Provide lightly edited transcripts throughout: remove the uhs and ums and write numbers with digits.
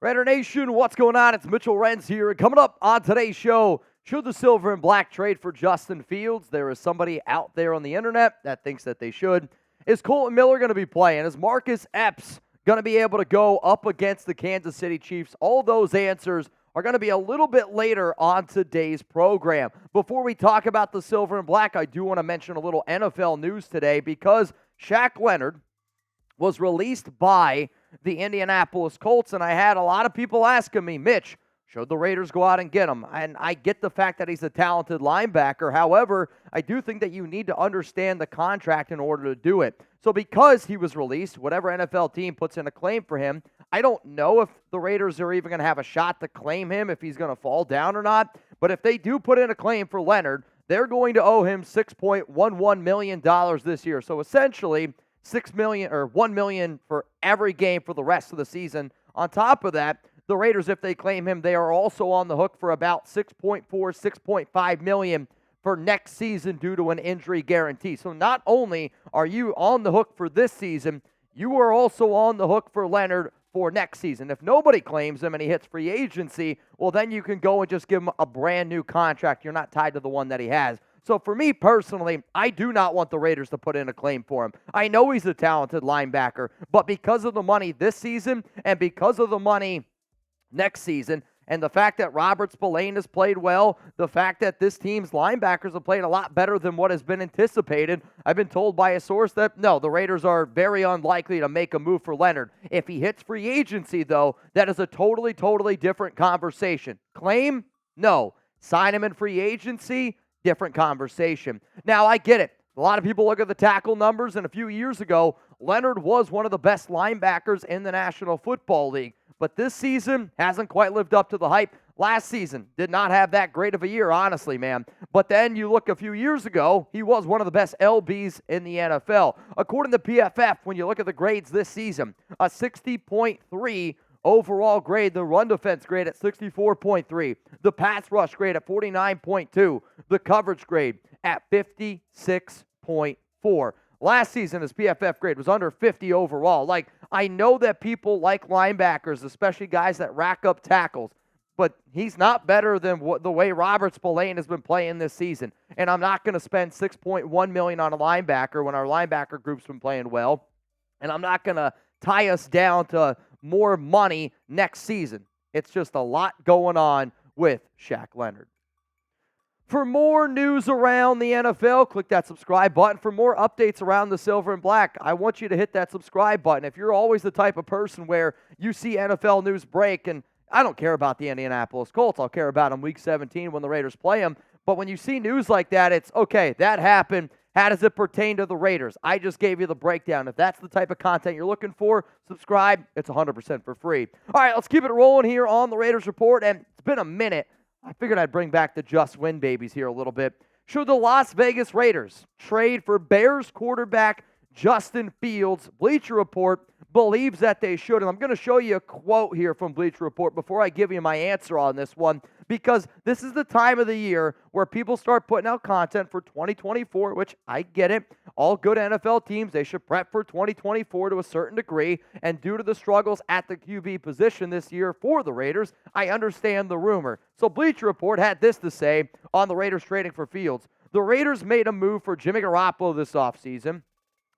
Raider Nation, what's going on? It's Mitchell Renz here. And coming up on today's show, should the silver and black trade for Justin Fields? There is somebody out there on the internet that thinks that they should. Is Kolton Miller going to be playing? Is Marcus Epps going to be able to go up against the Kansas City Chiefs? All those answers are going to be a little bit later on today's program. Before we talk about the silver and black, I do want to mention a little NFL news today because Shaq Leonard was released by the Indianapolis Colts, and I had a lot of people asking me, Mitch, should the Raiders go out and get him? And I get the fact that he's a talented linebacker. However, I do think that you need to understand the contract in order to do it. So because he was released, whatever NFL team puts in a claim for him, I don't know if the Raiders are even going to have a shot to claim him, if he's going to fall down or not. But if they do put in a claim for Leonard, they're going to owe him $6.11 million this year. So essentially, $6 million or $1 million for every game for the rest of the season. On top of that, the Raiders, if they claim him, they are also on the hook for about $6.5 million for next season due to an injury guarantee. So not only are you on the hook for this season, you are also on the hook for Leonard for next season. If nobody claims him and he hits free agency, well, then you can go and just give him a brand new contract. You're not tied to the one that he has. So for me personally, I do not want the Raiders to put in a claim for him. I know he's a talented linebacker, but because of the money this season and because of the money next season, and the fact that Robert Spillane has played well, the fact that this team's linebackers have played a lot better than what has been anticipated, I've been told by a source that, no, the Raiders are very unlikely to make a move for Leonard. If he hits free agency, though, that is a totally different conversation. Claim? No. Sign him in free agency? Different conversation. Now, I get it. A lot of people look at the tackle numbers, and a few years ago, Leonard was one of the best linebackers in the National Football League. But this season hasn't quite lived up to the hype. Last season did not have that great of a year, honestly, man. But then you look a few years ago, he was one of the best LBs in the NFL. According to PFF, when you look at the grades this season, a 60.3 overall grade, the run defense grade at 64.3, the pass rush grade at 49.2, the coverage grade at 56.4. Last season, his PFF grade was under 50 overall. Like, I know that people like linebackers, especially guys that rack up tackles, but he's not better than the way Robert Spillane has been playing this season. And I'm not going to spend $6.1 million on a linebacker when our linebacker group's been playing well. And I'm not going to tie us down to more money next season. It's just a lot going on with Shaq Leonard. For more news around the NFL, click that subscribe button. For more updates around the silver and black, I want you to hit that subscribe button. If you're always the type of person where you see NFL news break, and I don't care about the Indianapolis Colts, I'll care about them week 17 when the Raiders play them, but when you see news like that, it's, okay, that happened. How does it pertain to the Raiders? I just gave you the breakdown. If that's the type of content you're looking for, subscribe. It's 100% for free. All right, let's keep it rolling here on the Raiders Report, and it's been a minute. I figured I'd bring back the just win babies here a little bit. Should the Las Vegas Raiders trade for Bears quarterback Justin Fields? Bleacher Report believes that they should. And I'm going to show you a quote here from Bleacher Report before I give you my answer on this one, because this is the time of the year where people start putting out content for 2024, which I get it. All good NFL teams, they should prep for 2024 to a certain degree. And due to the struggles at the QB position this year for the Raiders, I understand the rumor. So Bleacher Report had this to say on the Raiders trading for Fields. The Raiders made a move for Jimmy Garoppolo this offseason,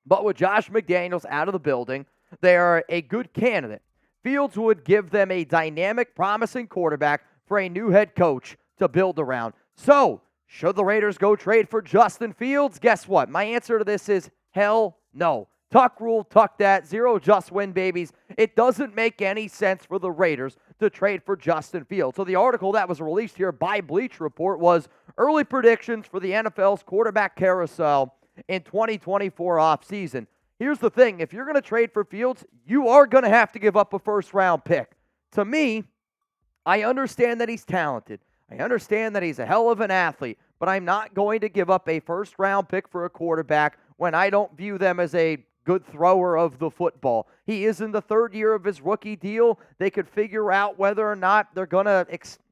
but with Josh McDaniels out of the building, they are a good candidate. Fields would give them a dynamic, promising quarterback for a new head coach to build around. So, should the Raiders go trade for Justin Fields? Guess what? My answer to this is hell no. Tuck rule, tuck that, zero just win babies. It doesn't make any sense for the Raiders to trade for Justin Fields. So the article that was released here by Bleacher Report was early predictions for the NFL's quarterback carousel in 2024 offseason. Here's the thing. If you're going to trade for Fields, you are going to have to give up a first-round pick. To me, I understand that he's talented. I understand that he's a hell of an athlete, but I'm not going to give up a first-round pick for a quarterback when I don't view them as a good thrower of the football. He is in the third year of his rookie deal. They could figure out whether or not they're going to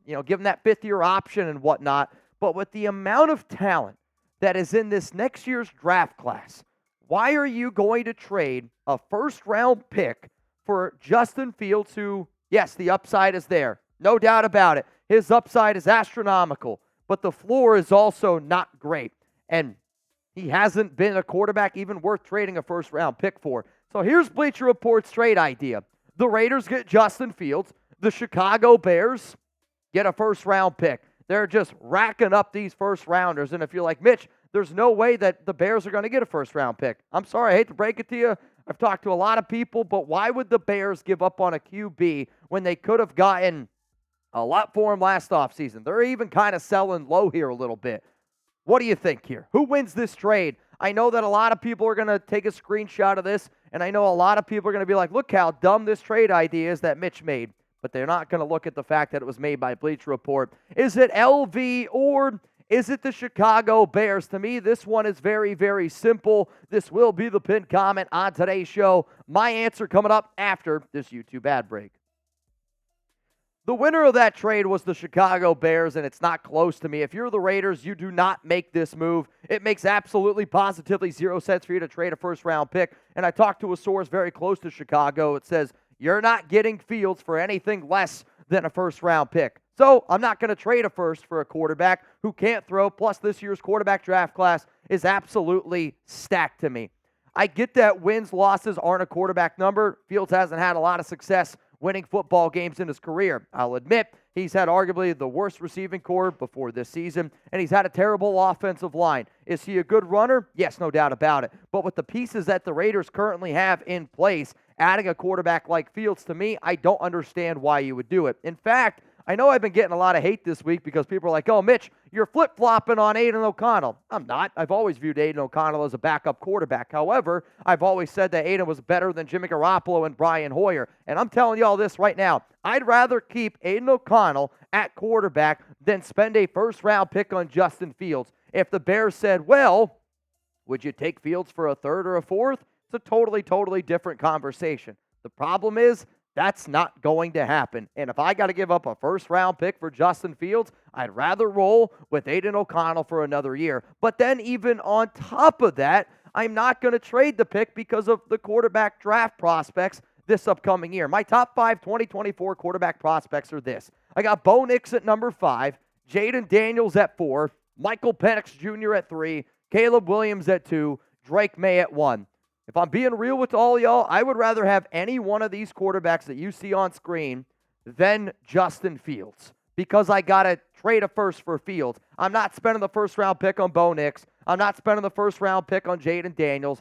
give him that fifth-year option and whatnot. But with the amount of talent that is in this next year's draft class, why are you going to trade a first-round pick for Justin Fields, who Yes, the upside is there. No doubt about it. His upside is astronomical, but the floor is also not great. And he hasn't been a quarterback even worth trading a first-round pick for. So here's Bleacher Report's trade idea. The Raiders get Justin Fields. The Chicago Bears get a first-round pick. They're just racking up these first-rounders. And if you're like, Mitch, there's no way that the Bears are going to get a first-round pick. I'm sorry, I hate to break it to you. I've talked to a lot of people, but why would the Bears give up on a QB when they could have gotten a lot for him last offseason? They're even kind of selling low here a little bit. What do you think here? Who wins this trade? I know that a lot of people are going to take a screenshot of this, and I know a lot of people are going to be like, look how dumb this trade idea is that Mitch made. But they're not going to look at the fact that it was made by Bleacher Report. Is it LV or is it the Chicago Bears? To me, this one is very, very simple. This will be the pinned comment on today's show. My answer coming up after this YouTube ad break. The winner of that trade was the Chicago Bears, and it's not close to me. If you're the Raiders, you do not make this move. It makes absolutely, positively 0 cents for you to trade a first-round pick. And I talked to a source very close to Chicago. It says, you're not getting Fields for anything less than a first-round pick. So I'm not going to trade a first for a quarterback who can't throw, plus this year's quarterback draft class is absolutely stacked to me. I get that wins, losses aren't a quarterback number. Fields hasn't had a lot of success winning football games in his career. I'll admit, he's had arguably the worst receiving core before this season, and he's had a terrible offensive line. Is he a good runner? Yes, no doubt about it. But with the pieces that the Raiders currently have in place, adding a quarterback like Fields, to me, I don't understand why you would do it. In fact, I know I've been getting a lot of hate this week because people are like, oh, Mitch, you're flip-flopping on Aiden O'Connell. I'm not. I've always viewed Aiden O'Connell as a backup quarterback. However, I've always said that Aiden was better than Jimmy Garoppolo and Brian Hoyer. And I'm telling you all this right now. I'd rather keep Aiden O'Connell at quarterback than spend a first-round pick on Justin Fields. If the Bears said, well, would you take Fields for a third or a fourth? It's a totally, totally different conversation. The problem is, that's not going to happen. And if I got to give up a first-round pick for Justin Fields, I'd rather roll with Aiden O'Connell for another year. But then even on top of that, I'm not going to trade the pick because of the quarterback draft prospects this upcoming year. My top 5 2024 quarterback prospects are this. I got Bo Nix at number 5, Jaden Daniels at 4, Michael Penix Jr. at 3, Caleb Williams at 2, Drake May at 1. If I'm being real with all y'all, I would rather have any one of these quarterbacks that you see on screen than Justin Fields because I got to trade a first for Fields. I'm not spending the first-round pick on Bo Nix. I'm not spending the first-round pick on Jaden Daniels.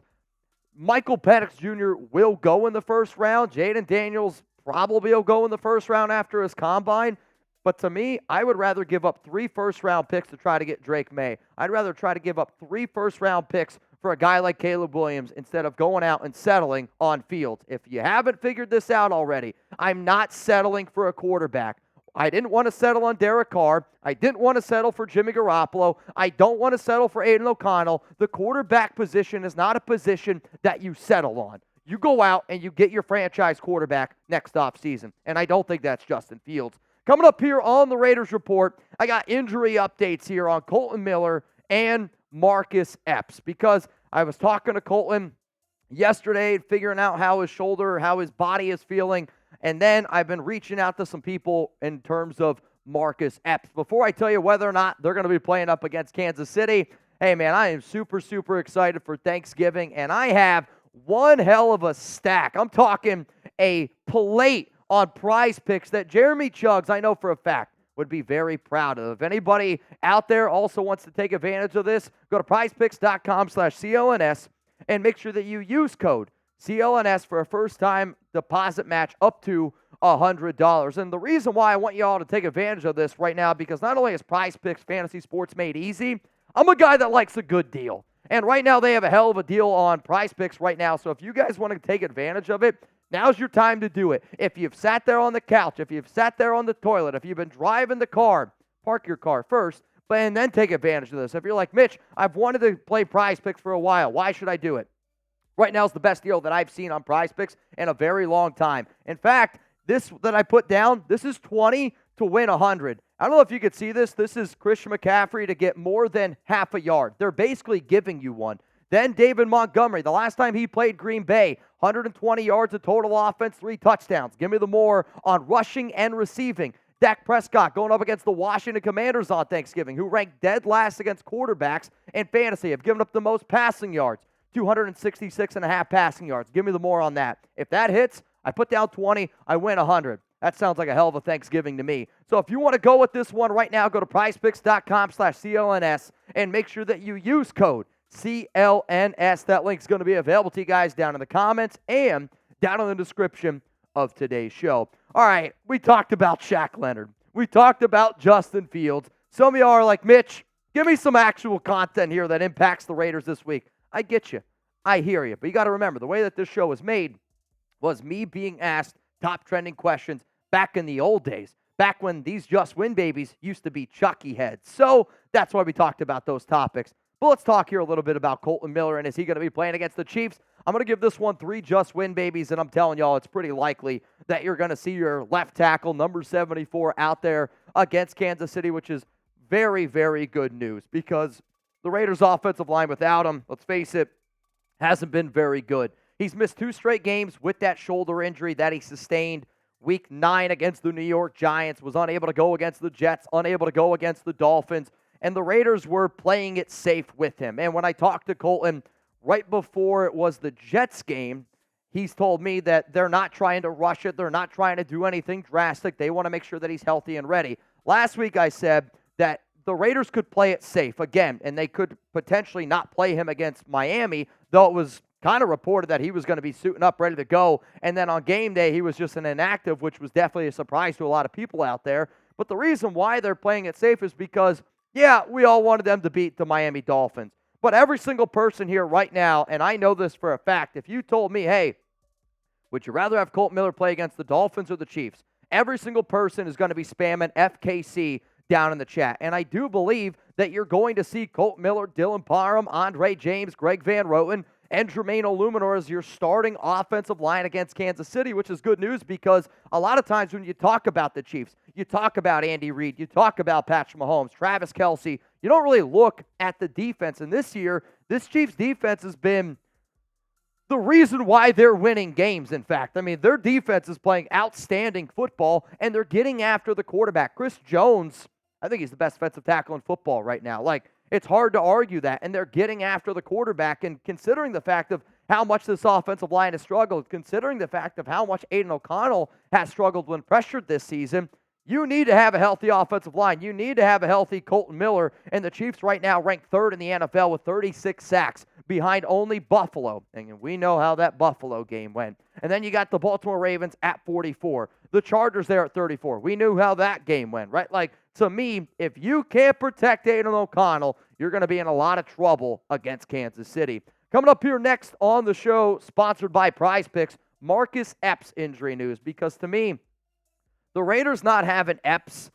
Michael Penix Jr. will go in the first round. Jaden Daniels probably will go in the first round after his combine. But to me, I would rather give up 3 first-round picks to try to get Drake May. I'd rather try to give up 3 first-round picks for a guy like Caleb Williams instead of going out and settling on Fields. If you haven't figured this out already, I'm not settling for a quarterback. I didn't want to settle on Derek Carr. I didn't want to settle for Jimmy Garoppolo. I don't want to settle for Aiden O'Connell. The quarterback position is not a position that you settle on. You go out and you get your franchise quarterback next offseason, and I don't think that's Justin Fields. Coming up here on the Raiders Report, I got injury updates here on Kolton Miller and Marcus Epps because I was talking to Kolton yesterday, figuring out how his shoulder, how his body is feeling, and then I've been reaching out to some people in terms of Marcus Epps. Before I tell you whether or not they're going to be playing up against Kansas City, hey man, I am super, super excited for Thanksgiving, and I have one hell of a stack. I'm talking a plate on Prize Picks that Jeremy Chuggs, I know for a fact, would be very proud of. If anybody out there also wants to take advantage of this, go to prizepicks.com/CLNS and make sure that you use code CLNS for a first-time deposit match up to $100. And the reason why I want you all to take advantage of this right now, because not only is Prize Picks Fantasy Sports made easy, I'm a guy that likes a good deal. And right now they have a hell of a deal on Prize Picks right now. So if you guys want to take advantage of it, now's your time to do it. If you've sat there on the couch, if you've sat there on the toilet, if you've been driving the car, park your car first, and then take advantage of this. If you're like, Mitch, I've wanted to play Prize Picks for a while. Why should I do it? Right now is the best deal that I've seen on Prize Picks in a very long time. In fact, this that I put down, this is 20 to win 100. I don't know if you could see this. This is Christian McCaffrey to get more than half a yard. They're basically giving you one. Then David Montgomery, the last time he played Green Bay, 120 yards of total offense, 3 touchdowns. Give me the more on rushing and receiving. Dak Prescott going up against the Washington Commanders on Thanksgiving, who ranked dead last against quarterbacks in fantasy, have given up the most passing yards, 266.5 passing yards. Give me the more on that. If that hits, I put down 20, I win 100. That sounds like a hell of a Thanksgiving to me. So if you want to go with this one right now, go to prizepicks.com/CLNS and make sure that you use code CLNS. That link's going to be available to you guys down in the comments and down in the description of today's show. All right, we talked about Shaq Leonard. We talked about Justin Fields. Some of y'all are like, Mitch, give me some actual content here that impacts the Raiders this week. I get you. I hear you. But you got to remember, the way that this show was made was me being asked top trending questions back in the old days, back when these Just Win babies used to be Chucky heads. So that's why we talked about those topics. But let's talk here a little bit about Kolton Miller, and is he going to be playing against the Chiefs? I'm going to give this one 3 Just Win babies, and I'm telling y'all it's pretty likely that you're going to see your left tackle, number 74, out there against Kansas City, which is very, very good news because the Raiders' offensive line without him, let's face it, hasn't been very good. He's missed 2 straight games with that shoulder injury that he sustained. Week 9 against the New York Giants, was unable to go against the Jets, unable to go against the Dolphins, and the Raiders were playing it safe with him. And when I talked to Kolton right before it was the Jets game, he's told me that they're not trying to rush it. They're not trying to do anything drastic. They want to make sure that he's healthy and ready. Last week I said that the Raiders could play it safe again, and they could potentially not play him against Miami, though it was kind of reported that he was going to be suiting up, ready to go, and then on game day, he was just an inactive, which was definitely a surprise to a lot of people out there. But the reason why they're playing it safe is because, yeah, we all wanted them to beat the Miami Dolphins. But every single person here right now, and I know this for a fact, if you told me, hey, would you rather have Kolton Miller play against the Dolphins or the Chiefs? Every single person is going to be spamming FKC down in the chat. And I do believe that you're going to see Kolton Miller, Dylan Parham, Andre James, Greg Van Roten, and Jermaine Illuminor as your starting offensive line against Kansas City, which is good news because a lot of times when you talk about the Chiefs, you talk about Andy Reid, you talk about Patrick Mahomes, Travis Kelce, you don't really look at the defense. And this year, this Chiefs defense has been the reason why they're winning games, in fact. I mean, their defense is playing outstanding football, and they're getting after the quarterback. Chris Jones, I think he's the best defensive tackle in football right now. It's hard to argue that, and they're getting after the quarterback. And considering the fact of how much this offensive line has struggled, considering the fact of how much Aiden O'Connell has struggled when pressured this season, you need to have a healthy offensive line. You need to have a healthy Kolton Miller, and the Chiefs right now rank 3rd in the NFL with 36 sacks behind only Buffalo. And we know how that Buffalo game went. And then you got the Baltimore Ravens at 44. The Chargers there at 34. We knew how that game went, right? To me, if you can't protect Aiden O'Connell, you're going to be in a lot of trouble against Kansas City. Coming up here next on the show, sponsored by Prize Picks, Marcus Epps injury news. Because to me, the Raiders not having Epps,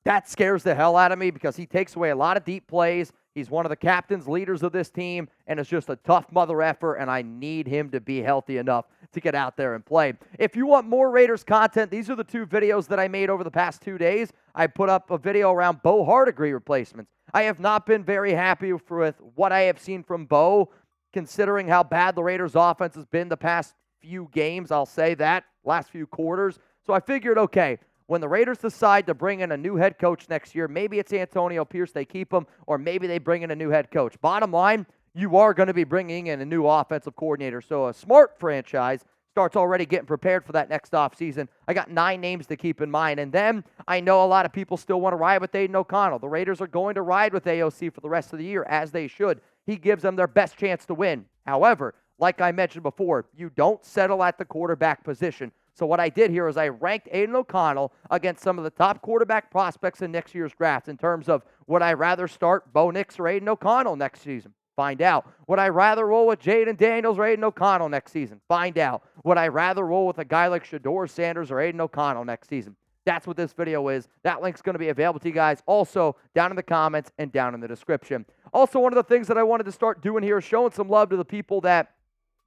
that scares the hell out of me because he takes away a lot of deep plays. He's one of the captains, leaders of this team, and it's just a tough mother effer, and I need him to be healthy enough to get out there and play. If you want more Raiders content, these are the 2 videos that I made over the past 2 days. I put up a video around Bo Hardegree replacements. I have not been very happy with what I have seen from Bo, considering how bad the Raiders' offense has been the past few games. I'll say that, last few quarters. So I figured, okay, when the Raiders decide to bring in a new head coach next year, maybe it's Antonio Pierce, they keep him, or maybe they bring in a new head coach. Bottom line, you are going to be bringing in a new offensive coordinator. So a smart franchise starts already getting prepared for that next offseason. I got 9 names to keep in mind. And then I know a lot of people still want to ride with Aiden O'Connell. The Raiders are going to ride with AOC for the rest of the year, as they should. He gives them their best chance to win. However, like I mentioned before, you don't settle at the quarterback position. So what I did here is I ranked Aiden O'Connell against some of the top quarterback prospects in next year's draft in terms of would I rather start Bo Nix or Aiden O'Connell next season? Find out. Would I rather roll with Jaden Daniels or Aiden O'Connell next season? Find out. Would I rather roll with a guy like Shador Sanders or Aiden O'Connell next season? That's what this video is. That link's going to be available to you guys also down in the comments and down in the description. Also, one of the things that I wanted to start doing here is showing some love to the people that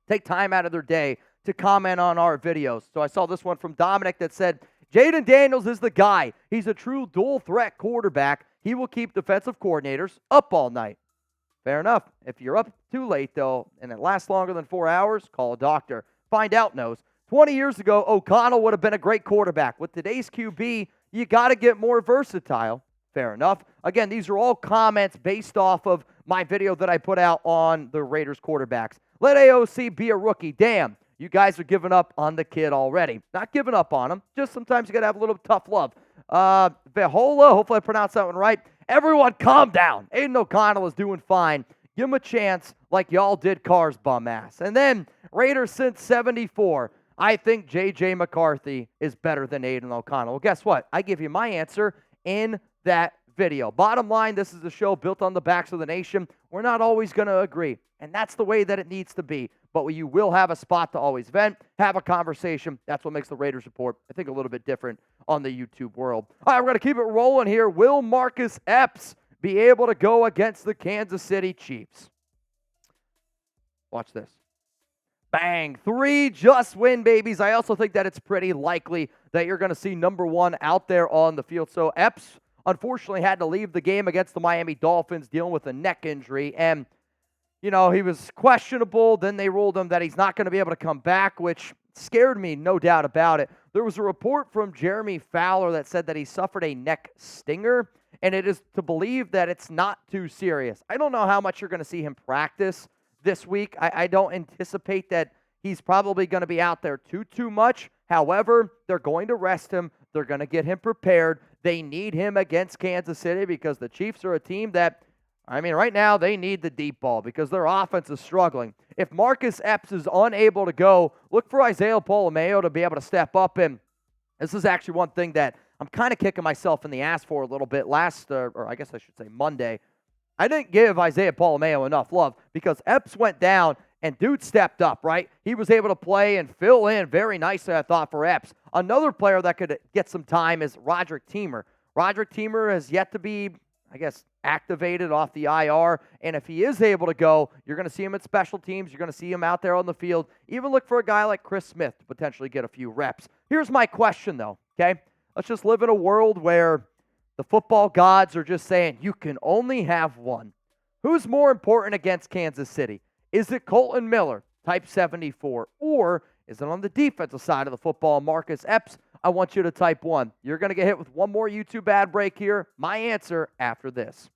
take time out of their day to comment on our videos. So I saw this one from Dominic that said, Jaden Daniels is the guy. He's a true dual threat quarterback. He will keep defensive coordinators up all night. Fair enough. If you're up too late, though, and it lasts longer than 4 hours, call a doctor. Find out knows. 20 years ago, O'Connell would have been a great quarterback. With today's QB, you got to get more versatile. Fair enough. Again, these are all comments based off of my video that I put out on the Raiders quarterbacks. Let AOC be a rookie. Damn, you guys are giving up on the kid already. Not giving up on him. Just sometimes you got to have a little tough love. Vehola, hopefully I pronounced that one right. Everyone calm down. Aiden O'Connell is doing fine. Give him a chance like y'all did Carr's bum ass. And then Raiders since 74. I think J.J. McCarthy is better than Aiden O'Connell. Well, guess what? I give you my answer in that video. Bottom line, this is a show built on the backs of the nation. We're not always going to agree, and that's the way that it needs to be. But you will have a spot to always vent, have a conversation. That's what makes the Raiders Report, I think, a little bit different on the YouTube world. All right, we're going to keep it rolling here. Will Marcus Epps be able to go against the Kansas City Chiefs? Watch this. Bang. 3 just win, babies. I also think that it's pretty likely that you're going to see number 1 out there on the field. So Epps, unfortunately, had to leave the game against the Miami Dolphins dealing with a neck injury. And, you know, he was questionable. Then they ruled him that he's not going to be able to come back, which scared me, no doubt about it. There was a report from Jeremy Fowler that said that he suffered a neck stinger, and it is to believe that it's not too serious. I don't know how much you're going to see him practice this week. I don't anticipate that he's probably going to be out there too much. However, they're going to rest him. They're going to get him prepared. They need him against Kansas City because the Chiefs are a team that, I mean, right now they need the deep ball because their offense is struggling. If Marcus Epps is unable to go, look for Isaiah Polameo to be able to step up. And this is actually one thing that I'm kind of kicking myself in the ass for a little bit or I guess I should say Monday. I didn't give Isaiah Polameo enough love because Epps went down and dude stepped up, right? He was able to play and fill in very nicely, I thought, for Epps. Another player that could get some time is Roderick Teamer. Roderick Teamer has yet to be, I guess, activated off the IR, and if he is able to go, you're going to see him at special teams. You're going to see him out there on the field. Even look for a guy like Chris Smith to potentially get a few reps. Here's my question, though, okay? Let's just live in a world where the football gods are just saying you can only have one. Who's more important against Kansas City? Is it Kolton Miller, type 74, or is it on the defensive side of the football, Marcus Epps? I want you to type 1. You're going to get hit with one more YouTube ad break here. My answer after this.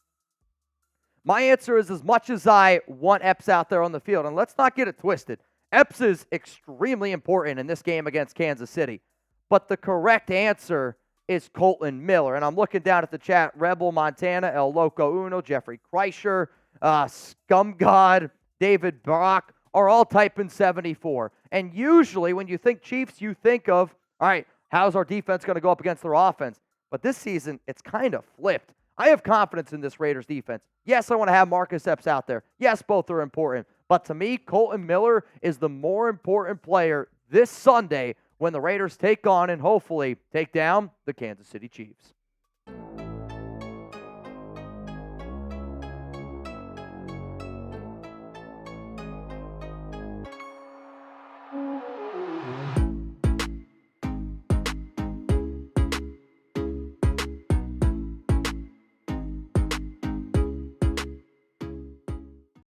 My answer is as much as I want Epps out there on the field, and let's not get it twisted. Epps is extremely important in this game against Kansas City, but the correct answer is Kolton Miller. And I'm looking down at the chat. Rebel Montana, El Loco Uno, Jeffrey Kreischer, Scum God, David Brock are all typing 74. And usually when you think Chiefs, you think of, all right, how's our defense going to go up against their offense? But this season, it's kind of flipped. I have confidence in this Raiders defense. Yes, I want to have Marcus Epps out there. Yes, both are important. But to me, Kolton Miller is the more important player this Sunday when the Raiders take on and hopefully take down the Kansas City Chiefs.